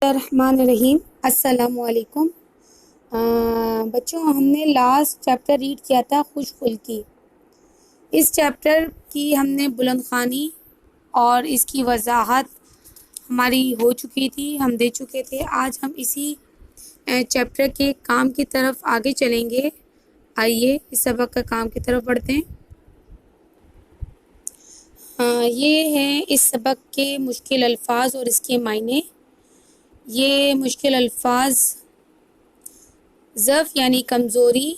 الرحمن الرحیم۔ السلام علیکم بچوں، ہم نے لاسٹ چیپٹر ریڈ کیا تھا خوش خلقی۔ اس چیپٹر کی ہم نے بلند خوانی اور اس کی وضاحت ہماری ہو چکی تھی، ہم دے چکے تھے۔ آج ہم اسی چیپٹر کے کام کی طرف آگے چلیں گے۔ آئیے اس سبق کا کام کی طرف بڑھتے ہیں۔ یہ ہیں اس سبق کے مشکل الفاظ اور اس کے معنی۔ یہ مشکل الفاظ: ضعف یعنی کمزوری،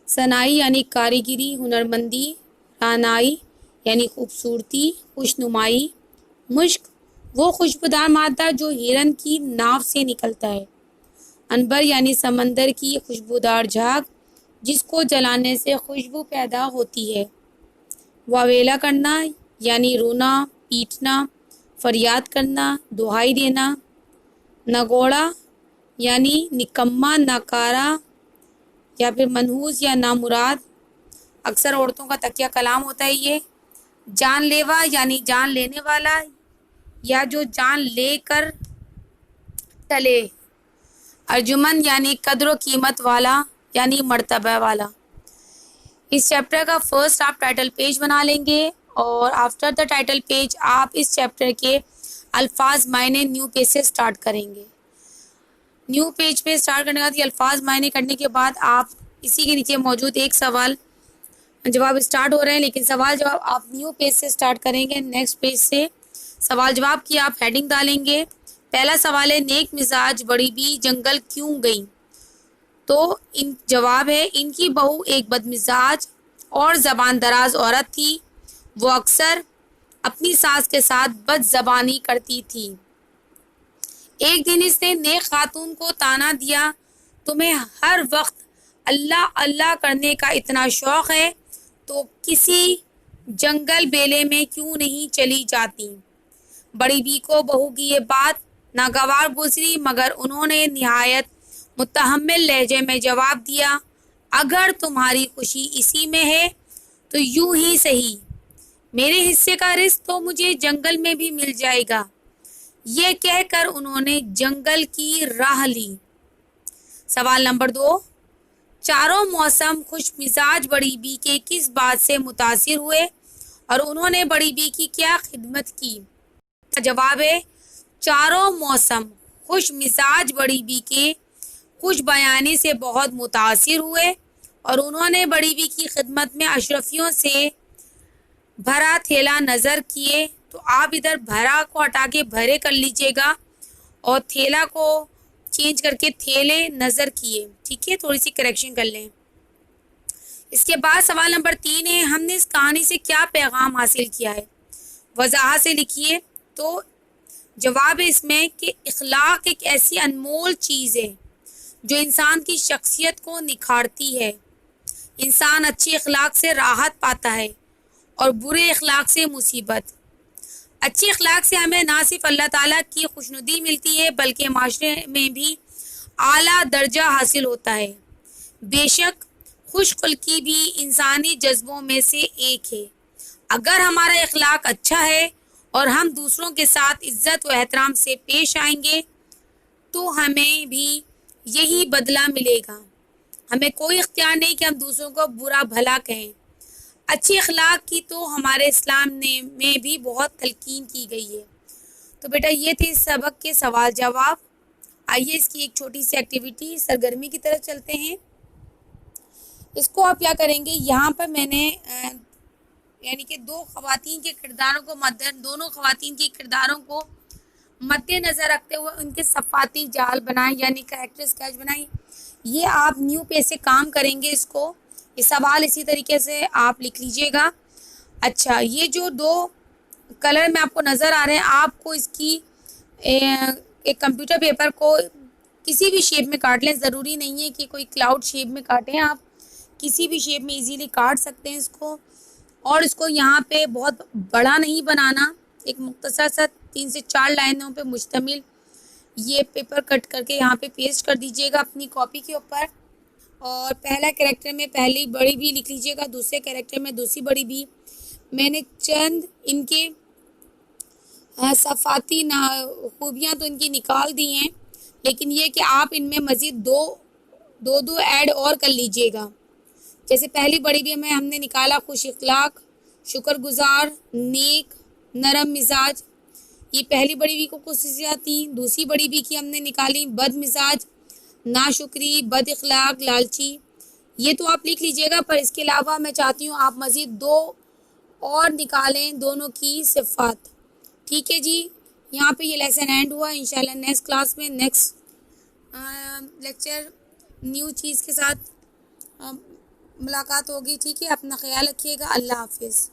صناعی یعنی کاریگری، ہنرمندی، رعنائی یعنی خوبصورتی، خوشنمائی، مشک وہ خوشبودار مادہ جو ہرن کی ناف سے نکلتا ہے، عنبر یعنی سمندر کی خوشبودار جھاگ جس کو جلانے سے خوشبو پیدا ہوتی ہے، واویلا کرنا یعنی رونا، پیٹنا، فریاد کرنا، دہائی دینا، نگوڑا یعنی نکما، ناکارہ یا پھر منحوس یا نامراد، اکثر عورتوں کا تکیہ کلام ہوتا ہے یہ۔ جان لیوا یعنی جان لینے والا یا جو جان لے کر ٹلے، ارجمن یعنی قدر و قیمت والا یعنی مرتبہ والا۔ اس چیپٹر کا فرسٹ آپ ٹائٹل پیج بنا لیں گے اور آفٹر دا ٹائٹل پیج آپ اس چیپٹر کے الفاظ معنی نیو پیج سے سٹارٹ کریں گے۔ نیو پیج پہ سٹارٹ کرنے کے بعد یہ الفاظ معنی کرنے کے بعد آپ اسی کے نیچے موجود ایک سوال جواب سٹارٹ ہو رہے ہیں، لیکن سوال جواب آپ نیو پیج سے سٹارٹ کریں گے، نیکسٹ پیج سے۔ سوال جواب کی آپ ہیڈنگ ڈالیں گے۔ پہلا سوال ہے نیک مزاج بڑی بی جنگل کیوں گئی؟ تو ان جواب ہے ان کی بہو ایک بدمزاج اور زبان دراز عورت تھی، وہ اکثر اپنی ساس کے ساتھ بد زبانی کرتی تھی۔ ایک دن اس نے نیک خاتون کو طعنہ دیا، تمہیں ہر وقت اللہ اللہ کرنے کا اتنا شوق ہے تو کسی جنگل بیلے میں کیوں نہیں چلی جاتی؟ بڑی بی کو بہو کی یہ بات ناگوار گزری، مگر انہوں نے نہایت متحمل لہجے میں جواب دیا، اگر تمہاری خوشی اسی میں ہے تو یوں ہی صحیح، میرے حصے کا رزق تو مجھے جنگل میں بھی مل جائے گا۔ یہ کہہ کر انہوں نے جنگل کی راہ لی۔ سوال نمبر 2، چاروں موسم خوش مزاج بڑی بی کے کس بات سے متاثر ہوئے اور انہوں نے بڑی بی کی کیا خدمت کی؟ جواب ہے چاروں موسم خوش مزاج بڑی بی کے خوش بیانی سے بہت متاثر ہوئے اور انہوں نے بڑی بی کی خدمت میں اشرفیوں سے بھرا تھیلا نظر کیے۔ تو آپ ادھر بھرا کو ہٹا کے بھرے کر لیجئے گا اور تھیلا کو چینج کر کے تھیلے نظر کیے، ٹھیک ہے؟ تھوڑی سی کریکشن کر لیں۔ اس کے بعد سوال نمبر 3 ہے، ہم نے اس کہانی سے کیا پیغام حاصل کیا ہے؟ وضاحت سے لکھیے۔ تو جواب ہے اس میں کہ اخلاق ایک ایسی انمول چیز ہے جو انسان کی شخصیت کو نکھارتی ہے۔ انسان اچھی اخلاق سے راحت پاتا ہے اور برے اخلاق سے مصیبت۔ اچھی اخلاق سے ہمیں نہ صرف اللہ تعالیٰ کی خوشنودی ملتی ہے بلکہ معاشرے میں بھی اعلیٰ درجہ حاصل ہوتا ہے۔ بے شک خوش خلقی بھی انسانی جذبوں میں سے ایک ہے۔ اگر ہمارا اخلاق اچھا ہے اور ہم دوسروں کے ساتھ عزت و احترام سے پیش آئیں گے تو ہمیں بھی یہی بدلہ ملے گا۔ ہمیں کوئی اختیار نہیں کہ ہم دوسروں کو برا بھلا کہیں۔ اچھی اخلاق کی تو ہمارے اسلام میں بھی بہت تلقین کی گئی ہے۔ تو بیٹا یہ تھے اس سبق کے سوال جواب۔ آئیے اس کی ایک چھوٹی سی ایکٹیویٹی سرگرمی کی طرف چلتے ہیں۔ اس کو آپ کیا کریں گے، یہاں پر میں نے یعنی کہ دونوں خواتین کے کرداروں کو مد نظر رکھتے ہوئے ان کے صفاتی جال بنائیں یعنی کریکٹر اسکیچ بنائیں۔ یہ آپ نیو پیج سے کام کریں گے۔ اس کو یہ سوال اسی طریقے سے آپ لکھ لیجئے گا۔ اچھا، یہ جو 2 کلر میں آپ کو نظر آ رہے ہیں، آپ کو اس کی ایک کمپیوٹر پیپر کو کسی بھی شیپ میں کاٹ لیں، ضروری نہیں ہے کہ کوئی کلاؤڈ شیپ میں کاٹیں، آپ کسی بھی شیپ میں ایزیلی کاٹ سکتے ہیں اس کو۔ اور اس کو یہاں پہ بہت بڑا نہیں بنانا، ایک مختصر سا 3 سے 4 لائنوں پہ مشتمل یہ پیپر کٹ کر کے یہاں پہ پیسٹ کر دیجئے گا اپنی کاپی کے اوپر۔ اور پہلا کریکٹر میں پہلی بڑی بھی لکھ لیجئے گا، دوسرے کریکٹر میں دوسری بڑی بھی۔ میں نے چند ان کے صفاتی خوبیاں تو ان کی نکال دی ہیں، لیکن یہ کہ آپ ان میں مزید دو ایڈ اور کر لیجئے گا. جیسے پہلی بڑی بی میں ہم نے نکالا خوش اخلاق، شکر گزار، نیک، نرم مزاج. یہ پہلی بڑی بی کو خصوصیات تھیں. دوسری بڑی بی کی ہم نے نکالی بد مزاج، ناشکری، بد اخلاق، لالچی. یہ تو آپ لکھ لیجئے گا، پر اس کے علاوہ میں چاہتی ہوں آپ مزید 2 اور نکالیں دونوں کی صفات. ٹھیک ہے جی، یہاں پہ یہ لیسن اینڈ ہوا. انشاءاللہ نیکسٹ کلاس میں نیکسٹ لیکچر نیو چیز کے ساتھ ملاقات ہوگی. ٹھیک ہے، اپنا خیال رکھیے گا. اللہ حافظ.